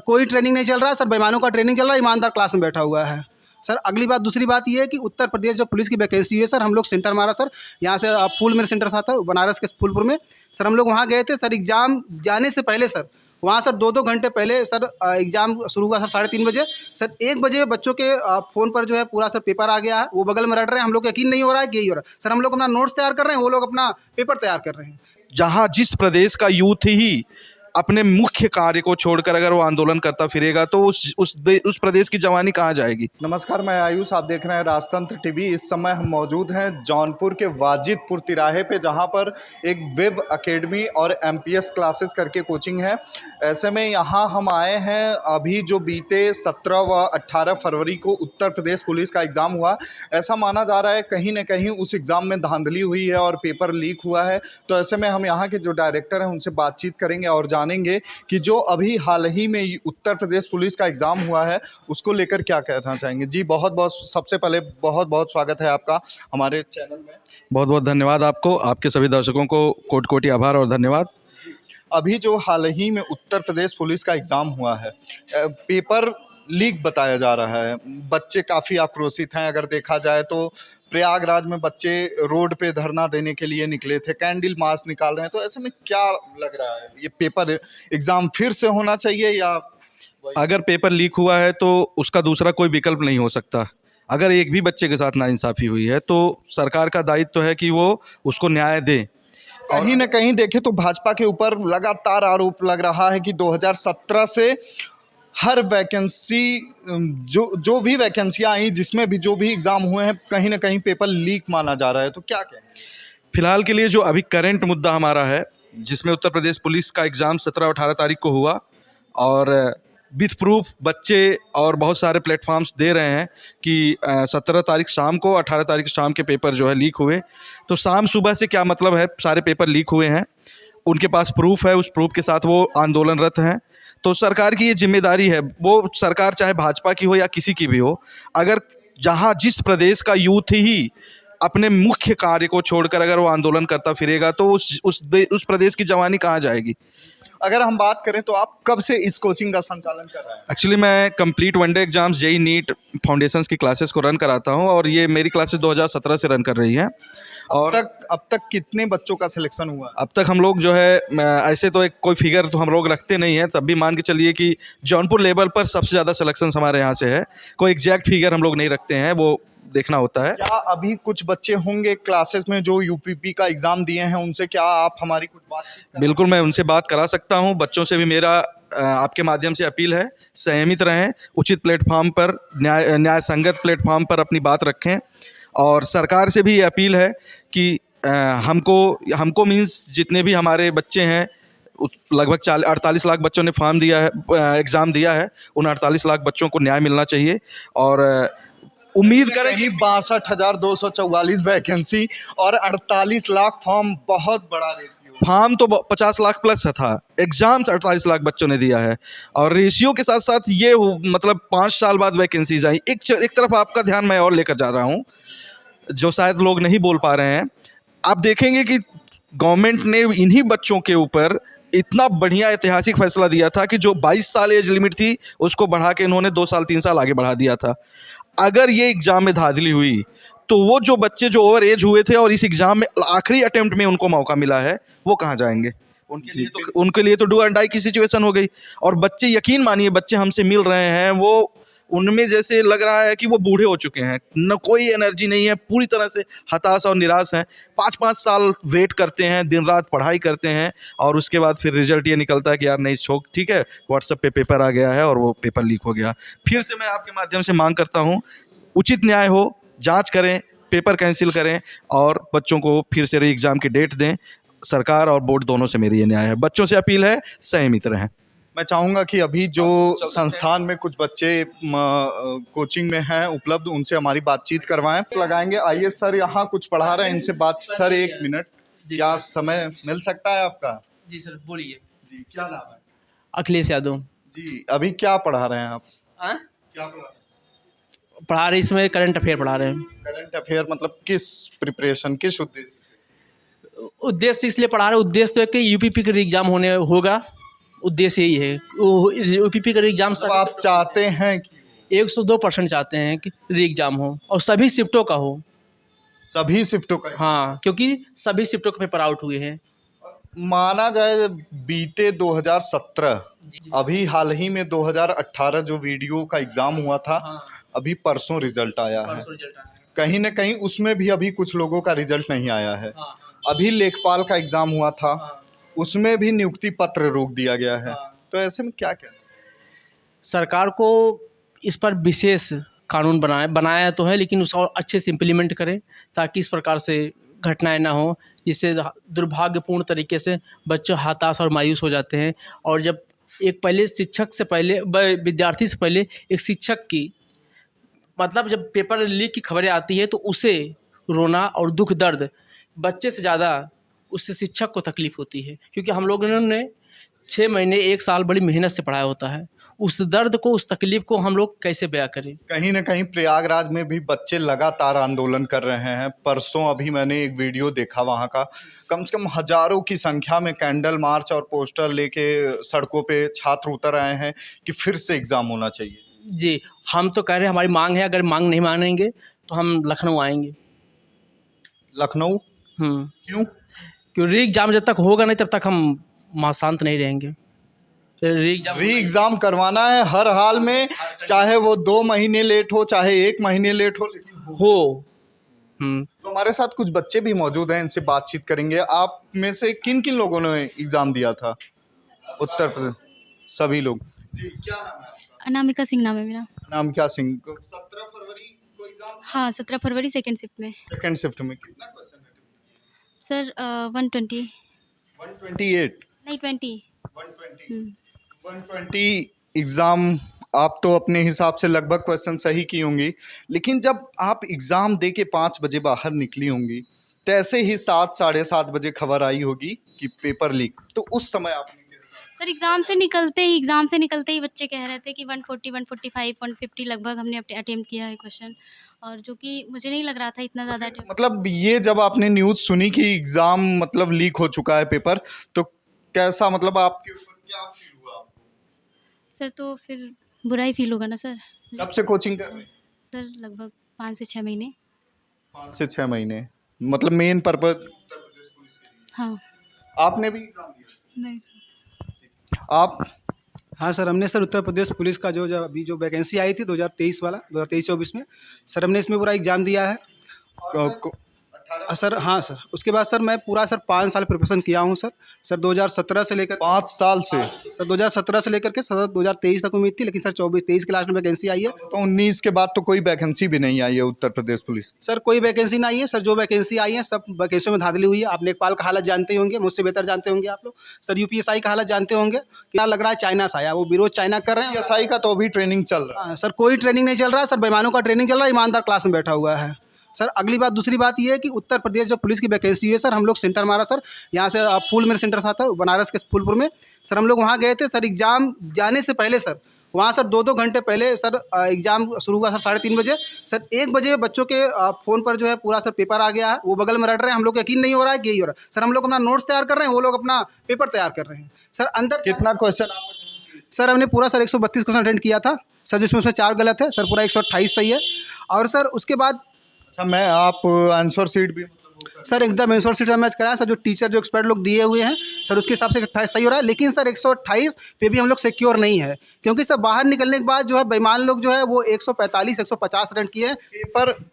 कोई ट्रेनिंग नहीं चल रहा है सर, बेईमानों का ट्रेनिंग चल रहा है, ईमानदार क्लास में बैठा हुआ है सर। अगली बात, दूसरी बात ये है कि उत्तर प्रदेश जो पुलिस की वैकेंसी है सर, हम लोग सेंटर मारा सर, यहाँ से फूल मेरा सेंटर था बनारस के फूलपुर में सर। हम लोग वहाँ गए थे सर, एग्ज़ाम जाने से पहले सर, वहाँ सर 2-2 घंटे पहले सर एग्ज़ाम शुरू हुआ सर 3:30 बजे सर। 1 बजे बच्चों के फ़ोन पर जो है पूरा सर पेपर आ गया है, वो बगल में रट रहे हैं, हम लोग को यकीन नहीं हो रहा है कि यही हो रहा है सर। हम लोग अपना नोट्स तैयार कर रहे हैं, वो लोग अपना पेपर तैयार कर रहे हैं। जहां जिस प्रदेश का यूथ ही अपने मुख्य कार्य को छोड़कर अगर वो आंदोलन करता फिरेगा तो उस प्रदेश की जवानी कहाँ जाएगी। नमस्कार, मैं आयुष, आप देख रहे हैं राजतंत्र टीवी। इस समय हम मौजूद हैं जौनपुर के वाजिदपुर तिराहे पे, जहां पर एक वेब एकेडमी और एमपीएस क्लासेस करके कोचिंग है। ऐसे में यहां हम आए हैं, अभी जो बीते 17 व 18 फरवरी को उत्तर प्रदेश पुलिस का एग्ज़ाम हुआ। ऐसा माना जा रहा है कहीं न कहीं उस एग्ज़ाम में धांधली हुई है और पेपर लीक हुआ है। तो ऐसे में हम यहाँ के जो डायरेक्टर हैं उनसे बातचीत करेंगे और जानेंगे कि जो अभी हाल ही में उत्तर प्रदेश पुलिस का एग्ज़ाम हुआ है उसको लेकर क्या कहना चाहेंगे। जी बहुत बहुत, सबसे पहले बहुत बहुत स्वागत है आपका हमारे चैनल में। बहुत बहुत धन्यवाद आपको, आपके सभी दर्शकों को कोटि कोटि आभार और धन्यवाद। अभी जो हाल ही में उत्तर प्रदेश पुलिस का एग्ज़ाम हुआ है, पेपर लीक बताया जा रहा है, बच्चे काफ़ी आक्रोशित हैं। अगर देखा जाए तो प्रयागराज में बच्चे रोड पे धरना देने के लिए निकले थे, कैंडल मार्च निकाल रहे हैं। तो ऐसे में क्या लग रहा है, ये पेपर एग्ज़ाम फिर से होना चाहिए या अगर पेपर लीक हुआ है तो उसका दूसरा कोई विकल्प नहीं हो सकता। अगर एक भी बच्चे के साथ नाइंसाफ़ी हुई है तो सरकार का दायित्व है कि वो उसको न्याय दे। कहीं न कहीं देखें तो भाजपा के ऊपर लगातार आरोप लग रहा है कि 2017 से हर वैकेंसी, जो भी वैकेंसियाँ आई, जिसमें भी जो भी एग्ज़ाम हुए हैं, कहीं ना कहीं पेपर लीक माना जा रहा है। तो क्या कहें? फिलहाल के लिए जो अभी करंट मुद्दा हमारा है, जिसमें उत्तर प्रदेश पुलिस का एग्ज़ाम 17 और 18 तारीख को हुआ और विथ प्रूफ बच्चे और बहुत सारे प्लेटफॉर्म्स दे रहे हैं कि 17 तारीख शाम को, 18 तारीख शाम के पेपर जो है लीक हुए। तो शाम सुबह से क्या मतलब है, सारे पेपर लीक हुए हैं, उनके पास प्रूफ है, उस प्रूफ के साथ वो आंदोलनरत हैं। तो सरकार की ये जिम्मेदारी है, वो सरकार चाहे भाजपा की हो या किसी की भी हो, अगर जहाँ जिस प्रदेश का यूथ ही अपने मुख्य कार्य को छोड़कर अगर वो आंदोलन करता फिरेगा तो उस प्रदेश की जवानी कहाँ जाएगी। अगर हम बात करें तो आप कब से इस कोचिंग का संचालन कर रहे हैं? एक्चुअली मैं complete one day exams, JEE NEET foundations की क्लासेस को रन कराता हूँ और ये मेरी क्लासेस 2017 से रन कर रही हैं। और अब तक कितने बच्चों का सिलेक्शन हुआ? अब तक हम लोग जो है, ऐसे तो एक कोई फिगर तो हम लोग रखते नहीं हैं, तब भी मान के चलिए कि जौनपुर लेवल पर सबसे ज़्यादा सिलेक्शन हमारे यहाँ से है। कोई एग्जैक्ट फिगर हम लोग नहीं रखते हैं, वो देखना होता है। क्या अभी कुछ बच्चे होंगे क्लासेस में जो यूपीपी का एग्ज़ाम दिए हैं, उनसे क्या आप हमारी कुछ बातचीत? बिल्कुल, मैं उनसे बात करा सकता हूँ। बच्चों से भी मेरा आपके माध्यम से अपील है, संयमित रहें, उचित प्लेटफॉर्म पर, न्याय संगत प्लेटफॉर्म पर अपनी बात रखें। और सरकार से भी ये अपील है कि हमको मीन्स जितने भी हमारे बच्चे हैं, लगभग 48 लाख बच्चों ने फॉर्म दिया है, एग्ज़ाम दिया है, उन 48 लाख बच्चों को न्याय मिलना चाहिए। और उम्मीद करें कि 62,244 वैकेंसी और 48 लाख फॉर्म, बहुत बड़ा रेशियो। फॉर्म तो 50 लाख प्लस था, एग्जाम्स 48 लाख बच्चों ने दिया है। और रेशियो के साथ साथ ये मतलब 5 साल बाद वैकेंसीज आई। एक तरफ आपका ध्यान मैं और लेकर जा रहा हूँ, जो शायद लोग नहीं बोल पा रहे हैं। आप देखेंगे कि गवर्नमेंट ने इन्हीं बच्चों के ऊपर इतना बढ़िया ऐतिहासिक फैसला दिया था कि जो 22 साल एज लिमिट थी उसको बढ़ा के इन्होंने 2 साल 3 साल आगे बढ़ा दिया था। अगर ये एग्ज़ाम में धांधली हुई तो वो जो बच्चे जो ओवर एज हुए थे और इस एग्ज़ाम में आखिरी अटेम्प्ट में उनको मौका मिला है, वो कहाँ जाएंगे? उनके लिए तो डू एंड डाई की सिचुएशन हो गई। और बच्चे, यकीन मानिए, बच्चे हमसे मिल रहे हैं, वो उनमें जैसे लग रहा है कि वो बूढ़े हो चुके हैं, न कोई एनर्जी नहीं है, पूरी तरह से हताश और निराश हैं। 5-5 साल वेट करते हैं, दिन रात पढ़ाई करते हैं और उसके बाद फिर रिजल्ट ये निकलता है कि यार नहीं, शौक ठीक है, व्हाट्सएप पे पेपर आ गया है और वो पेपर लीक हो गया। फिर से मैं आपके माध्यम से मांग करता हूँ, उचित न्याय हो, जांच करें, पेपर कैंसिल करें और बच्चों को फिर से री एग्ज़ाम की डेट दें। सरकार और बोर्ड दोनों से मेरी ये न्याय है। बच्चों से अपील है, संयमित रहें। मैं चाहूँगा कि अभी जो संस्थान में कुछ बच्चे कोचिंग में हैं उपलब्ध, उनसे हमारी बातचीत करवाएं, लगाएंगे। आइए सर, यहाँ कुछ पढ़ा रहे हैं, इनसे बात। सर 1 मिनट, क्या समय मिल सकता है आपका? जी सर, बोलिए। जी, क्या नाम है? अखिलेश यादव। जी, अभी क्या पढ़ा रहे हैं आप? क्या पढ़ा रहे, इसमें करंट अफेयर पढ़ा रहे हैं। करंट अफेयर मतलब किस प्रिपरेशन, किस उद्देश्य से? उद्देश्य इसलिए पढ़ा रहे हैं, उद्देश्य तो है कि यूपीपी का एग्ज़ाम होगा, उद्देश्य यही है। वो यूपीपी का एग्ज़ाम तो आप चाहते हैं कि 102% चाहते हैं कि री एग्ज़ाम हो और सभी शिफ्टों का हो। सभी शिफ्टों का हाँ, क्योंकि सभी शिफ्टों के पेपर आउट हुए हैं। माना जाए बीते 2017 अभी हाल ही में 2018 जो वीडियो का एग्जाम हुआ था, अभी परसों रिजल्ट आया है। कहीं ना कहीं उसमें भी अभी कुछ लोगों का रिजल्ट नहीं आया है। अभी लेखपाल का एग्जाम हुआ था, उसमें भी नियुक्ति पत्र रोक दिया गया है। तो ऐसे में क्या कहना चाहिए? सरकार को इस पर विशेष कानून बनाया तो है, लेकिन उसको और अच्छे से इम्प्लीमेंट करें ताकि इस प्रकार से घटनाएं ना हो, जिससे दुर्भाग्यपूर्ण तरीके से बच्चे हताश और मायूस हो जाते हैं। और जब एक पहले शिक्षक से पहले विद्यार्थी से पहले एक शिक्षक की मतलब जब पेपर लीक की खबरें आती है तो उसे रोना और दुख दर्द बच्चे से ज़्यादा उससे शिक्षक को तकलीफ़ होती है, क्योंकि हम लोगों ने 6 महीने 1 साल बड़ी मेहनत से पढ़ाया होता है। उस दर्द को, उस तकलीफ़ को हम लोग कैसे बयां करें। कहीं ना कहीं प्रयागराज में भी बच्चे लगातार आंदोलन कर रहे हैं। परसों अभी मैंने एक वीडियो देखा, वहाँ का कम से कम हजारों की संख्या में कैंडल मार्च और पोस्टर लेके सड़कों पे छात्र उतर आए हैं कि फिर से एग्ज़ाम होना चाहिए। जी, हम तो कह रहे हैं हमारी मांग है, अगर मांग नहीं मानेंगे तो हम लखनऊ आएंगे। लखनऊ क्यों? क्यों री एग्ज़ाम जब तक होगा नहीं तब तक हम शांत नहीं रहेंगे। री एग्ज़ाम करवाना है हर हाल में, चाहे वो 2 महीने लेट हो, चाहे 1 महीने लेट हो, लेकिन हो। तो हमारे साथ कुछ बच्चे भी मौजूद हैं, इनसे बातचीत करेंगे। आप में से किन किन लोगों ने एग्ज़ाम दिया था? उत्तर प्रदेश सभी लोग। जी, क्या नाम है आपका? अनामिका सिंह नाम है मेरा। नाम क्या सिंह? 17 फरवरी को एग्ज़ाम? हाँ, 17 फरवरी सेकंड शिफ्ट में। सेकंड शिफ्ट में कितना क्वेश्चन है? सर 120 128 नहीं 20। 120 एग्ज़ाम। आप तो अपने हिसाब से लगभग क्वेश्चन सही की होंगी, लेकिन जब आप एग्ज़ाम दे के 5 बजे बाहर निकली होंगी तो ऐसे ही 7 साढ़े 7 बजे खबर आई होगी कि पेपर लीक, तो उस समय आपने सर एग्ज़ाम से निकलते ही बच्चे कह रहे थे कि 140 145 150 लगभग हमने अटेम्प्ट किया है क्वेश्चन, और जो कि मुझे नहीं लग रहा था इतना ज़्यादा अटेम्प्ट। मतलब ये जब आपने न्यूज़ सुनी कि एग्ज़ाम मतलब लीक हो चुका है पेपर, तो कैसा मतलब आपके ऊपर क्या फील हुआ आपको? सर तो फिर बुरा ही फील होगा ना सर। कब से कोचिंग कर रहे हैं? सर लगभग 5 से 6 महीने। 5 से 6 महीने, मतलब main purpose Uttar Pradesh police के लिए। हाँ। आपने भी एग्ज़ाम दिया? नहीं सर। आप? हाँ सर, हमने सर उत्तर प्रदेश पुलिस का जो अभी जो वैकेंसी आई थी 2023 वाला 2023-24 में, सर हमने इसमें पूरा एग्ज़ाम दिया है। सर हाँ सर, उसके बाद सर मैं पूरा सर 5 साल प्रिपरेशन किया हूँ सर 2017 से लेकर 5 साल से? सर 2017 से लेकर के सर 2023 तक उम्मीद थी, लेकिन सर 24-23 के लास्ट में वैकेंसी आई है। तो 19 के बाद तो कोई वैकेंसी भी नहीं आई है उत्तर प्रदेश पुलिस? सर कोई वैकेंसी नहीं है सर, जो वैकेंसी आई है सब वैकेंसियों में धांधली हुई है। आप लेखपाल का हालत जानते ही होंगे, मुझसे बेहतर जानते होंगे आप लोग। सर यूपीएसआई का हालत जानते होंगे, क्या लग रहा है चाइना से आया, वो विरोध चाइना कर रहे हैं। यूपीएसआई का तो अभी ट्रेनिंग चल रहा है। सर कोई ट्रेनिंग नहीं चल रहा है सर, बेईमानों का ट्रेनिंग चल रहा है, ईमानदार क्लास में बैठा हुआ है सर। अगली बात, दूसरी बात ये है कि उत्तर प्रदेश जो पुलिस की वैकेंसी है सर, हम लोग सेंटर मारा सर, यहाँ से फूल मेरा सेंटर था बनारस के फूलपुर में सर। हम लोग वहाँ गए थे सर, एग्ज़ाम जाने से पहले सर वहाँ सर 2-2 घंटे पहले सर एग्ज़ाम शुरू हुआ सर 3:30 बजे सर। 1 बजे बच्चों के फ़ोन पर जो है पूरा सर पेपर आ गया है, वो बगल में रट रहे हैं, हम लोग यकीन नहीं हो रहा है कि यही हो रहा है सर। हम लोग अपना नोट्स तैयार कर रहे हैं, वो लोग अपना पेपर तैयार कर रहे हैं सर। अंदर कितना क्वेश्चन सर हमने पूरा सर 132 क्वेश्चन अटेंड किया था सर, जिसमें उसमें 4 गलत है सर, पूरा 128 सही है। और सर उसके बाद अच्छा, मैं आप आंसर शीट भी सर एकदम आंसर शीट से मैच कराया सर, जो टीचर जो एक्सपर्ट लोग दिए हुए हैं सर, उसके हिसाब से 28 सही हो रहा है। लेकिन सर 128 पे भी हम लोग सिक्योर नहीं है, क्योंकि सर बाहर निकलने के बाद जो है बेईमान लोग जो है वो 145 150 अटेंड किए हैं।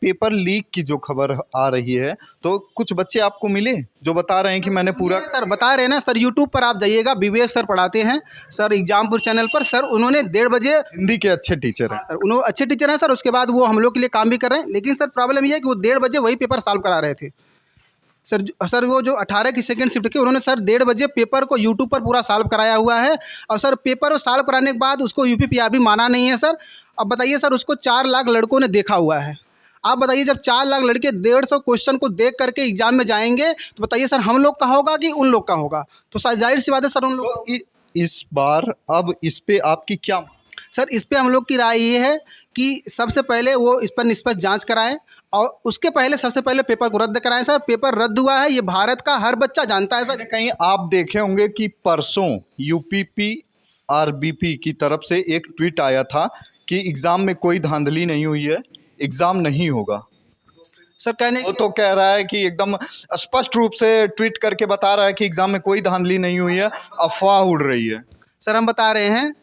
पेपर लीक की जो खबर आ रही है, तो कुछ बच्चे आपको मिले जो बता रहे हैं कि मैंने पूरा सर बता रहे हैं ना सर, यूट्यूब पर आप जाइएगा, विवेक सर पढ़ाते हैं सर एग्जामपुर चैनल पर सर। उन्होंने 1:30 बजे, हिंदी के अच्छे टीचर हैं सर, उन्होंने अच्छे टीचर हैं सर। उसके बाद वो हम लोग के लिए काम भी कर रहे हैं, लेकिन सर प्रॉब्लम ये है कि वो 1:30 बजे वही पेपर सॉल्व करा रहे थे सर। वो जो 18 की सेकंड शिफ्ट की, उन्होंने सर 1:30 बजे पेपर को यूट्यूब पर पूरा सॉल्व कराया हुआ है। और सर पेपर सॉल्व कराने के बाद उसको यूपीपीआर भी माना नहीं है सर। अब बताइए सर, उसको 4 लाख लड़कों ने देखा हुआ है। आप बताइए, जब 4 लाख लड़के 150 क्वेश्चन को देख करके एग्जाम में जाएंगे तो बताइए सर हम लोग का होगा कि उन लोग का होगा? तो जाहिर सी बात है सर उन लोग। तो इस बार अब इस पे आपकी क्या सर? इस पे हम लोग की राय ये है कि सबसे पहले वो इस पर निष्पक्ष जांच कराएं, और उसके पहले सबसे पहले पेपर को रद्द कराएं सर। पेपर रद्द हुआ है, ये भारत का हर बच्चा जानता है सर। कहीं आप देखे होंगे कि परसों UPPRBP की तरफ से एक ट्वीट आया था कि एग्ज़ाम में कोई धांधली नहीं हुई है, एग्ज़ाम नहीं होगा। सर कहने वो तो कह रहा है कि एकदम स्पष्ट रूप से ट्वीट करके बता रहा है कि एग्ज़ाम में कोई धांधली नहीं हुई है, अफवाह उड़ रही है। सर हम बता रहे हैं